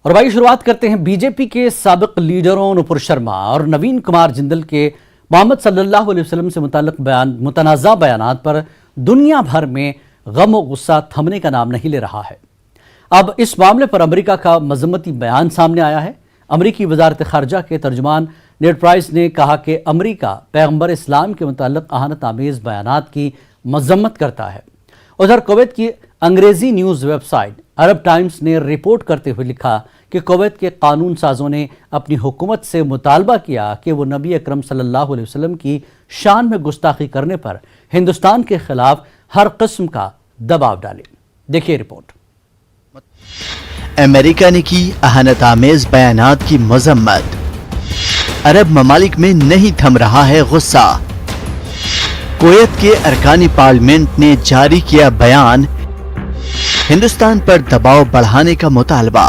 اور بھائی شروعات کرتے ہیں بی جے پی کے سابق لیڈروں نپور شرما اور نوین کمار جندل کے محمد صلی اللہ علیہ وسلم سے متعلق متنازع بیانات پر دنیا بھر میں غم و غصہ تھمنے کا نام نہیں لے رہا ہے۔ اب اس معاملے پر امریکہ کا مذمتی بیان سامنے آیا ہے۔ امریکی وزارت خارجہ کے ترجمان نیڈ پرائس نے کہا کہ امریکہ پیغمبر اسلام کے متعلق اہانت آمیز بیانات کی مذمت کرتا ہے۔ ادھر کویت کی انگریزی نیوز ویب سائٹ عرب ٹائمز نے رپورٹ کرتے ہوئے لکھا کہ کویت کے قانون سازوں نے اپنی حکومت سے مطالبہ کیا کہ وہ نبی اکرم صلی اللہ علیہ وسلم کی شان میں گستاخی کرنے پر ہندوستان کے خلاف ہر قسم کا دباؤ ڈالے۔ دیکھیے رپورٹ۔ امریکہ نے کی اہانت آمیز بیانات کی مذمت۔ عرب ممالک میں نہیں تھم رہا ہے غصہ۔ کویت کے ارکان پارلیمنٹ نے جاری کیا بیان، ہندوستان پر دباؤ بڑھانے کا مطالبہ۔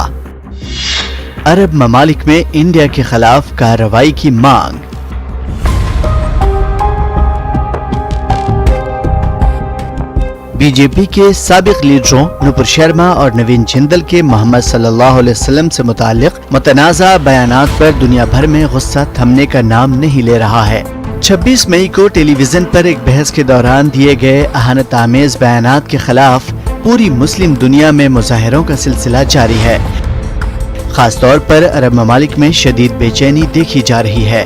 عرب ممالک میں انڈیا کے خلاف کارروائی کی مانگ۔ بی جے پی کے سابق لیڈروں نپور شرما اور نوین جندل کے محمد صلی اللہ علیہ وسلم سے متعلق متنازع بیانات پر دنیا بھر میں غصہ تھمنے کا نام نہیں لے رہا ہے۔ 26 مئی کو ٹیلی ویژن پر ایک بحث کے دوران دیے گئے اہانت آمیز بیانات کے خلاف پوری مسلم دنیا میں مظاہروں کا سلسلہ جاری ہے۔ خاص طور پر عرب ممالک میں شدید بے چینی دیکھی جا رہی ہے،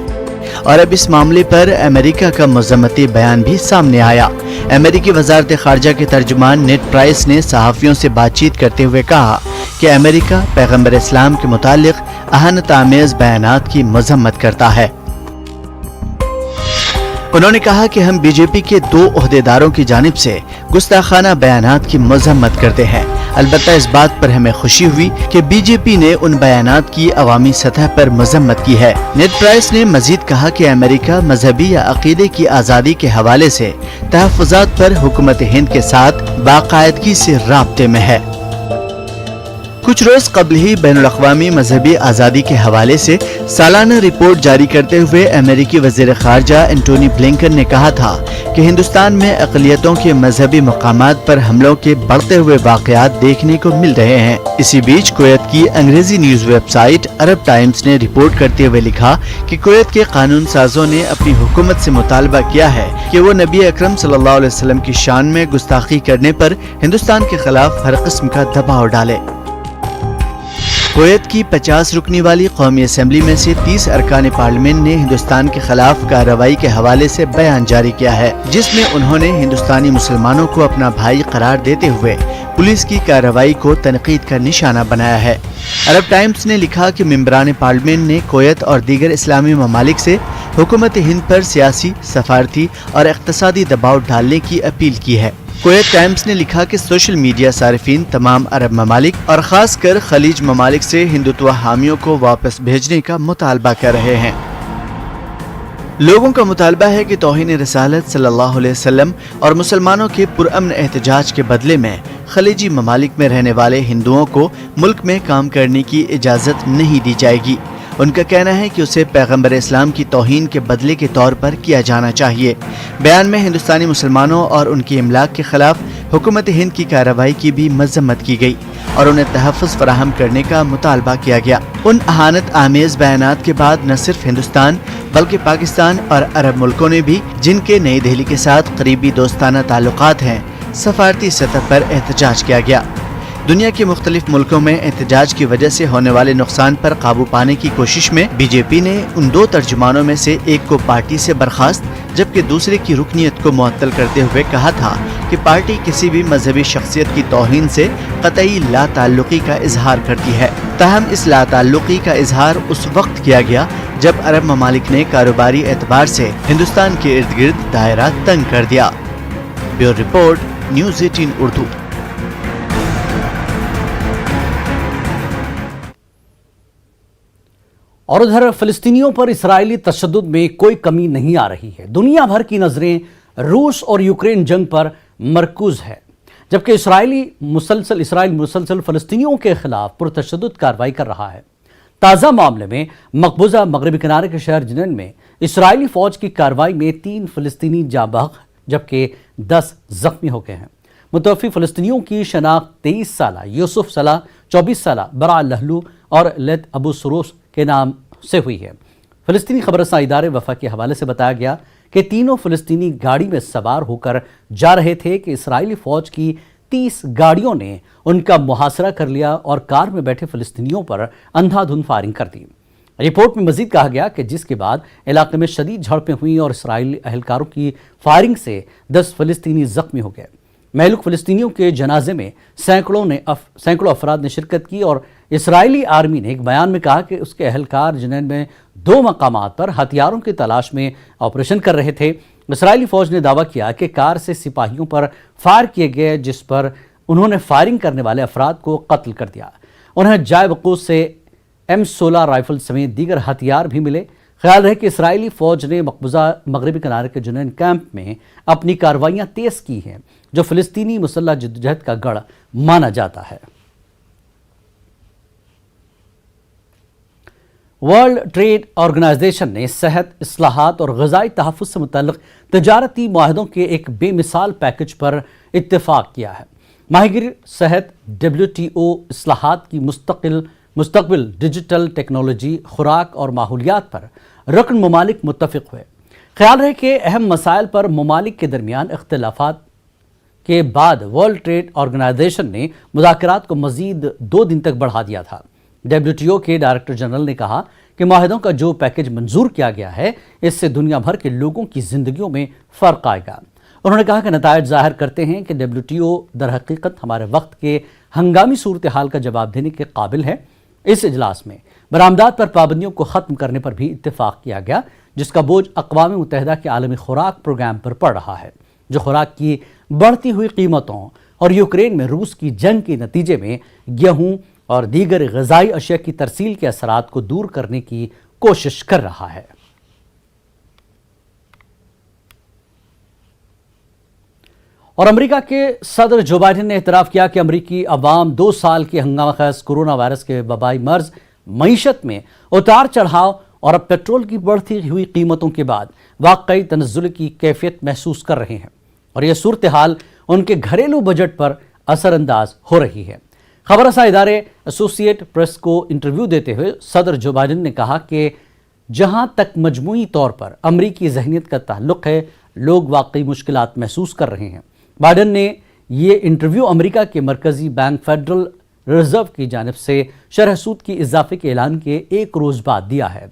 اور اب اس معاملے پر امریکہ کا مذمتی بیان بھی سامنے آیا۔ امریکی وزارت خارجہ کے ترجمان نیڈ پرائس نے صحافیوں سے بات چیت کرتے ہوئے کہا کہ امریکہ پیغمبر اسلام کے متعلق اہانت آمیز بیانات کی مذمت کرتا ہے۔ انہوں نے کہا کہ ہم بی جے پی کے 2 عہدیداروں کی جانب سے گستاخانہ بیانات کی مذمت کرتے ہیں۔ البتہ اس بات پر ہمیں خوشی ہوئی کہ بی جے پی نے ان بیانات کی عوامی سطح پر مذمت کی ہے۔ نیڈ پرائس نے مزید کہا کہ امریکہ مذہبی یا عقیدے کی آزادی کے حوالے سے تحفظات پر حکومت ہند کے ساتھ باقاعدگی سے رابطے میں ہے۔ کچھ روز قبل ہی بین الاقوامی مذہبی آزادی کے حوالے سے سالانہ رپورٹ جاری کرتے ہوئے امریکی وزیر خارجہ انٹونی بلنکن نے کہا تھا کہ ہندوستان میں اقلیتوں کے مذہبی مقامات پر حملوں کے بڑھتے ہوئے واقعات دیکھنے کو مل رہے ہیں۔ اسی بیچ کویت کی انگریزی نیوز ویب سائٹ عرب ٹائمز نے رپورٹ کرتے ہوئے لکھا کہ کویت کے قانون سازوں نے اپنی حکومت سے مطالبہ کیا ہے کہ وہ نبی اکرم صلی اللہ علیہ وسلم کی شان میں گستاخی کرنے پر ہندوستان کے خلاف ہر قسم کا دباؤ ڈالے۔ کویت کی 50 رکنی والی قومی اسمبلی میں سے 30 ارکان پارلیمنٹ نے ہندوستان کے خلاف کارروائی کے حوالے سے بیان جاری کیا ہے، جس میں انہوں نے ہندوستانی مسلمانوں کو اپنا بھائی قرار دیتے ہوئے پولیس کی کارروائی کو تنقید کا نشانہ بنایا ہے۔ عرب ٹائمز نے لکھا کہ ممبران پارلیمنٹ نے کویت اور دیگر اسلامی ممالک سے حکومت ہند پر سیاسی، سفارتی اور اقتصادی دباؤ ڈالنے کی اپیل کی ہے۔ کویت ٹائمز نے لکھا کہ سوشل میڈیا صارفین تمام عرب ممالک اور خاص کر خلیج ممالک سے ہندوتوا حامیوں کو واپس بھیجنے کا مطالبہ کر رہے ہیں۔ لوگوں کا مطالبہ ہے کہ توہین رسالت صلی اللہ علیہ وسلم اور مسلمانوں کے پرامن احتجاج کے بدلے میں خلیجی ممالک میں رہنے والے ہندوؤں کو ملک میں کام کرنے کی اجازت نہیں دی جائے گی۔ ان کا کہنا ہے کہ اسے پیغمبر اسلام کی توہین کے بدلے کے طور پر کیا جانا چاہیے۔ بیان میں ہندوستانی مسلمانوں اور ان کی املاک کے خلاف حکومت ہند کی کارروائی کی بھی مذمت کی گئی اور انہیں تحفظ فراہم کرنے کا مطالبہ کیا گیا۔ ان اہانت آمیز بیانات کے بعد نہ صرف ہندوستان بلکہ پاکستان اور عرب ملکوں نے بھی، جن کے نئی دہلی کے ساتھ قریبی دوستانہ تعلقات ہیں، سفارتی سطح پر احتجاج کیا گیا۔ دنیا کے مختلف ملکوں میں احتجاج کی وجہ سے ہونے والے نقصان پر قابو پانے کی کوشش میں بی جے پی نے ان 2 ترجمانوں میں سے ایک کو پارٹی سے برخاست جبکہ دوسرے کی رکنیت کو معطل کرتے ہوئے کہا تھا کہ پارٹی کسی بھی مذہبی شخصیت کی توہین سے قطعی لا تعلقی کا اظہار کرتی ہے۔ تاہم اس لا تعلقی کا اظہار اس وقت کیا گیا جب عرب ممالک نے کاروباری اعتبار سے ہندوستان کے ارد گرد دائرہ تنگ کر دیا۔ Bureau report, news 18 Urdu. اور ادھر فلسطینیوں پر اسرائیلی تشدد میں کوئی کمی نہیں آ رہی ہے۔ دنیا بھر کی نظریں روس اور یوکرین جنگ پر مرکوز ہے، جبکہ اسرائیل مسلسل فلسطینیوں کے خلاف پرتشدد کارروائی کر رہا ہے۔ تازہ معاملے میں مقبوضہ مغربی کنارے کے شہر جنین میں اسرائیلی فوج کی کارروائی میں 3 فلسطینی جاں بحق جبکہ 10 زخمی ہو گئے ہیں۔ متوفی فلسطینیوں کی شناخت 23 سالہ یوسف صلاح، 24 سالہ برا لہلو اور لیت ابو سروس کے نام سے ہوئی ہے۔ فلسطینی خبر رساں ادارے وفا کے حوالے سے بتایا گیا کہ تینوں فلسطینی گاڑی میں سوار ہو کر جا رہے تھے کہ اسرائیلی فوج کی 30 گاڑیوں نے ان کا محاصرہ کر لیا اور کار میں بیٹھے فلسطینیوں پر اندھا دھند فائرنگ کر دی۔ رپورٹ میں مزید کہا گیا کہ جس کے بعد علاقے میں شدید جھڑپیں ہوئیں اور اسرائیلی اہلکاروں کی فائرنگ سے 10 فلسطینی زخمی ہو گئے۔ مہلوک فلسطینیوں کے جنازے میں سینکڑوں افراد نے شرکت کی اور اسرائیلی آرمی نے ایک بیان میں کہا کہ اس کے اہلکار جنین میں 2 مقامات پر ہتھیاروں کی تلاش میں آپریشن کر رہے تھے۔ اسرائیلی فوج نے دعویٰ کیا کہ کار سے سپاہیوں پر فائر کیے گئے، جس پر انہوں نے فائرنگ کرنے والے افراد کو قتل کر دیا۔ انہیں جائے وقوع سے M16 رائفل سمیت دیگر ہتھیار بھی ملے۔ خیال ہے کہ اسرائیلی فوج نے مقبوضہ مغربی کنارے کے جنین کیمپ میں اپنی کارروائیاں تیز کی ہیں، جو فلسطینی مسلح جدوجہد کا گڑھ مانا جاتا ہے۔ ورلڈ ٹریڈ آرگنائزیشن نے صحت، اصلاحات اور غذائی تحفظ سے متعلق تجارتی معاہدوں کے ایک بے مثال پیکج پر اتفاق کیا ہے۔ ماہی گیر صحت، WTO اصلاحات کی مستقبل، ڈیجیٹل ٹیکنالوجی، خوراک اور ماحولیات پر رکن ممالک متفق ہوئے۔ خیال ہے کہ اہم مسائل پر ممالک کے درمیان اختلافات کے بعد ورلڈ ٹریڈ آرگنائزیشن نے مذاکرات کو مزید 2 دن تک بڑھا دیا تھا۔ WTO کے ڈائریکٹر جنرل نے کہا کہ معاہدوں کا جو پیکج منظور کیا گیا ہے، اس سے دنیا بھر کے لوگوں کی زندگیوں میں فرق آئے گا۔ انہوں نے کہا کہ نتائج ظاہر کرتے ہیں کہ WTO در حقیقت ہمارے وقت کے ہنگامی صورتحال کا جواب دینے کے قابل ہے۔ اس اجلاس میں برآمدات پر پابندیوں کو ختم کرنے پر بھی اتفاق کیا گیا، جس کا بوجھ اقوام متحدہ کے عالمی خوراک پروگرام پر پڑ رہا ہے، جو خوراک کی بڑھتی ہوئی قیمتوں اور یوکرین میں روس کی جنگ کے نتیجے میں گیہوں اور دیگر غذائی اشیاء کی ترسیل کے اثرات کو دور کرنے کی کوشش کر رہا ہے۔ اور امریکہ کے صدر جو بائیڈن نے اعتراف کیا کہ امریکی عوام 2 سال کے ہنگامہ خیز کورونا وائرس کے وبائی مرض، معیشت میں اتار چڑھاؤ اور اب پیٹرول کی بڑھتی ہوئی قیمتوں کے بعد واقعی تنزل کی کیفیت محسوس کر رہے ہیں، اور یہ صورتحال ان کے گھریلو بجٹ پر اثر انداز ہو رہی ہے۔ خبر رساں ادارے ایسوسیٹ پریس کو انٹرویو دیتے ہوئے صدر جو بائیڈن نے کہا کہ جہاں تک مجموعی طور پر امریکی ذہنیت کا تعلق ہے، لوگ واقعی مشکلات محسوس کر رہے ہیں۔ بائیڈن نے یہ انٹرویو امریکہ کے مرکزی بینک فیڈرل ریزرو کی جانب سے شرح سود کی اضافے کے اعلان کے 1 روز بعد دیا ہے۔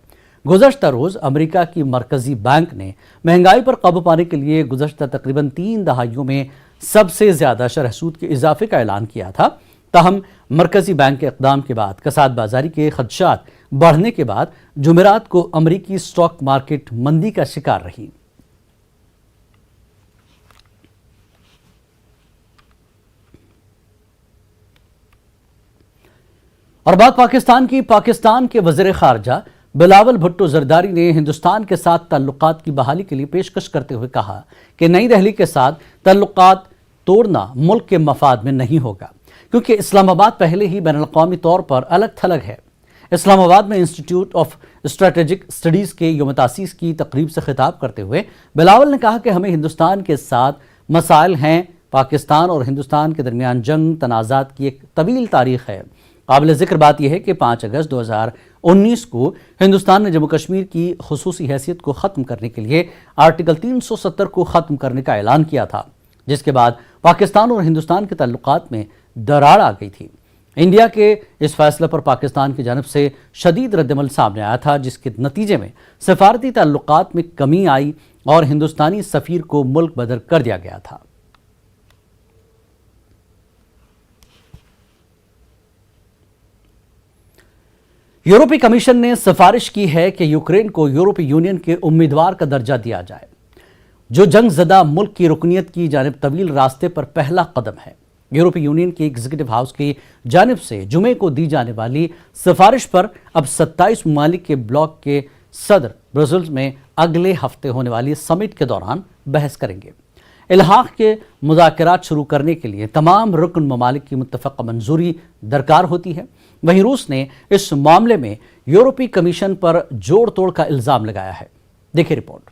گزشتہ روز امریکہ کی مرکزی بینک نے مہنگائی پر قابو پانے کے لیے گزشتہ تقریباً 3 دہائیوں میں سب سے زیادہ شرح سود کے اضافے کا اعلان کیا تھا۔ تاہم مرکزی بینک کے اقدام کے بعد کساد بازاری کے خدشات بڑھنے کے بعد جمعرات کو امریکی اسٹاک مارکیٹ مندی کا شکار رہی۔ اور بات پاکستان کے وزیر خارجہ بلاول بھٹو زرداری نے ہندوستان کے ساتھ تعلقات کی بحالی کے لیے پیشکش کرتے ہوئے کہا کہ نئی دہلی کے ساتھ تعلقات توڑنا ملک کے مفاد میں نہیں ہوگا، کیونکہ اسلام آباد پہلے ہی بین الاقوامی طور پر الگ تھلگ ہے۔ اسلام آباد میں انسٹیٹیوٹ آف اسٹریٹجک اسٹڈیز کے یوم تاسیس کی تقریب سے خطاب کرتے ہوئے بلاول نے کہا کہ ہمیں ہندوستان کے ساتھ مسائل ہیں۔ پاکستان اور ہندوستان کے درمیان جنگ تنازعات کی ایک طویل تاریخ ہے۔ قابل ذکر بات یہ ہے کہ 5 اگست 2019 کو ہندوستان نے جموں کشمیر کی خصوصی حیثیت کو ختم کرنے کے لیے آرٹیکل 370 کو ختم کرنے کا اعلان کیا تھا، جس کے بعد پاکستان اور ہندوستان کے تعلقات میں دراڑ آ گئی تھی۔ انڈیا کے اس فیصلے پر پاکستان کی جانب سے شدید ردعمل سامنے آیا تھا، جس کے نتیجے میں سفارتی تعلقات میں کمی آئی اور ہندوستانی سفیر کو ملک بدر کر دیا گیا تھا۔ یورپی کمیشن نے سفارش کی ہے کہ یوکرین کو یورپی یونین کے امیدوار کا درجہ دیا جائے، جو جنگ زدہ ملک کی رکنیت کی جانب طویل راستے پر پہلا قدم ہے۔ یورپی یونین کی ایگزیکٹو ہاؤس کی جانب سے جمعے کو دی جانے والی سفارش پر اب 27 ممالک کے بلاک کے صدر برسلز میں اگلے ہفتے ہونے والی سمٹ کے دوران بحث کریں گے۔ الحاق کے مذاکرات شروع کرنے کے لیے تمام رکن ممالک کی متفقہ منظوری درکار ہوتی ہے۔ وہیں روس نے اس معاملے میں یورپی کمیشن پر جوڑ توڑ کا الزام لگایا ہے۔ دیکھیں report.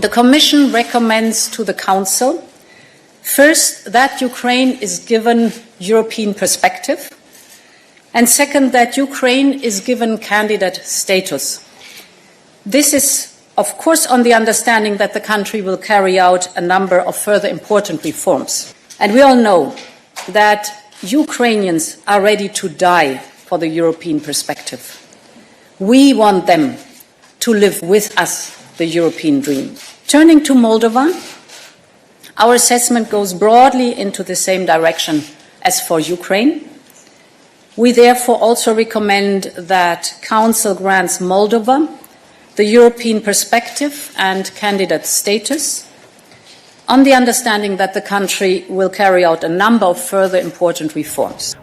The Commission recommends to the Council, first, that Ukraine is given European perspective, and second, that Ukraine is given candidate status. This is, of course, on the understanding that the country will carry out a number of further important reforms. And we all know that Ukrainians are ready to die for the European perspective. We want them to live with us the European dream. Turning to Moldova, our assessment goes broadly into the same direction as for Ukraine. We therefore also recommend that Council grants Moldova the European perspective and candidate status, on the understanding that the country will carry out a number of further important reforms.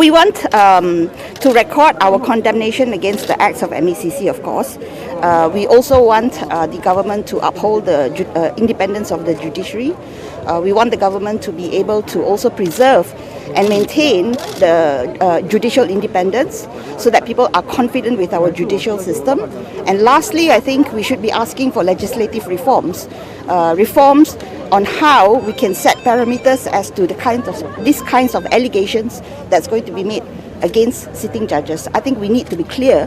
We want to record our condemnation against the acts of MECC, of course. We also want the government to uphold the independence of the judiciary. We want the government to be able to also preserve and maintain the judicial independence so that people are confident with our judicial system. And lastly, I think we should be asking for legislative reforms. Reforms on how we can set parameters as to these kinds of allegations that's going to be made against sitting judges. I think we need to be clear.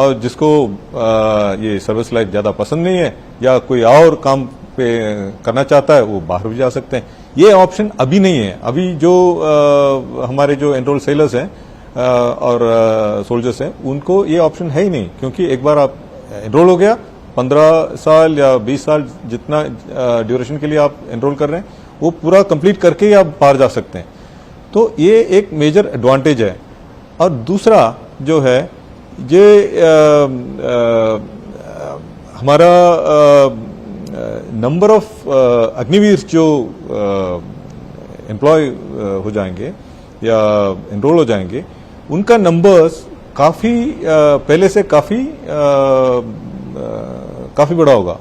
اور جس کو یہ service life زیادہ پسند نہیں ہے یا کوئی اور کام پہ کرنا چاہتا ہے وہ باہر بھی جا سکتے ہیں. یہ آپشن ابھی نہیں ہے. ابھی جو ہمارے جو انرول سیلرز ہیں اور سولجرز ہیں ان کو یہ آپشن ہے ہی نہیں, کیونکہ ایک بار آپ انرول ہو گیا 15 سال یا 20 سال جتنا ڈیوریشن کے لیے آپ انرول کر رہے ہیں وہ پورا کمپلیٹ کر کے ہی آپ باہر جا سکتے ہیں. تو یہ ایک میجر ایڈوانٹیج ہے. اور دوسرا جو ہے یہ ہمارا نمبر آف اگنیویر جو امپلائی ہو جائیں گے یا انرول ہو جائیں گے ان کا نمبرز کافی پہلے سے کافی بڑا ہوگا.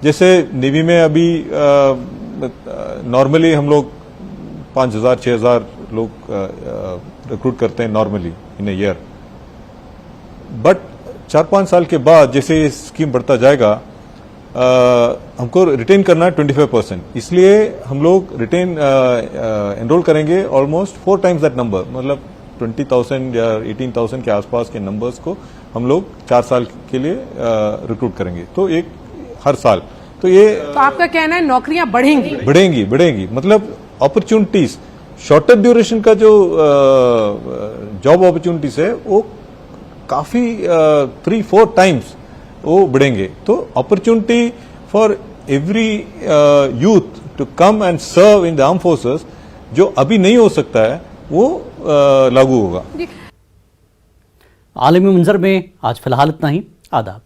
جیسے نیوی میں ابھی نارملی ہم لوگ 5,000 6,000 لوگ ریکروٹ کرتے ہیں normally in a year. But 4-5 سال کے بعد جیسے یہ اسکیم بڑھتا جائے گا ہم کو ریٹین کرنا ہے 25%. اس لیے ہم لوگ ریٹین انرول کریں گے آلموسٹ 4 times دیٹ نمبر, مطلب 20,000 یا 18,000 کے آس پاس کے نمبرز کو ہم لوگ 4 سال کے لیے ریکروٹ کریں گے. تو ایک ہر سال تو آپ کا کہنا ہے نوکریاں بڑھیں گی مطلب اپرچونٹیز شارٹر ڈیوریشن کا جو جاب اپرچونٹیز ہے وہ کافی 3-4 times وہ بڑھیں گے. تو opportunity for every youth to come and serve in the armed forces جو ابھی نہیں ہو سکتا ہے وہ لاگو ہوگا. عالمی منظر میں آج فی الحال اتنا ہی. آداب.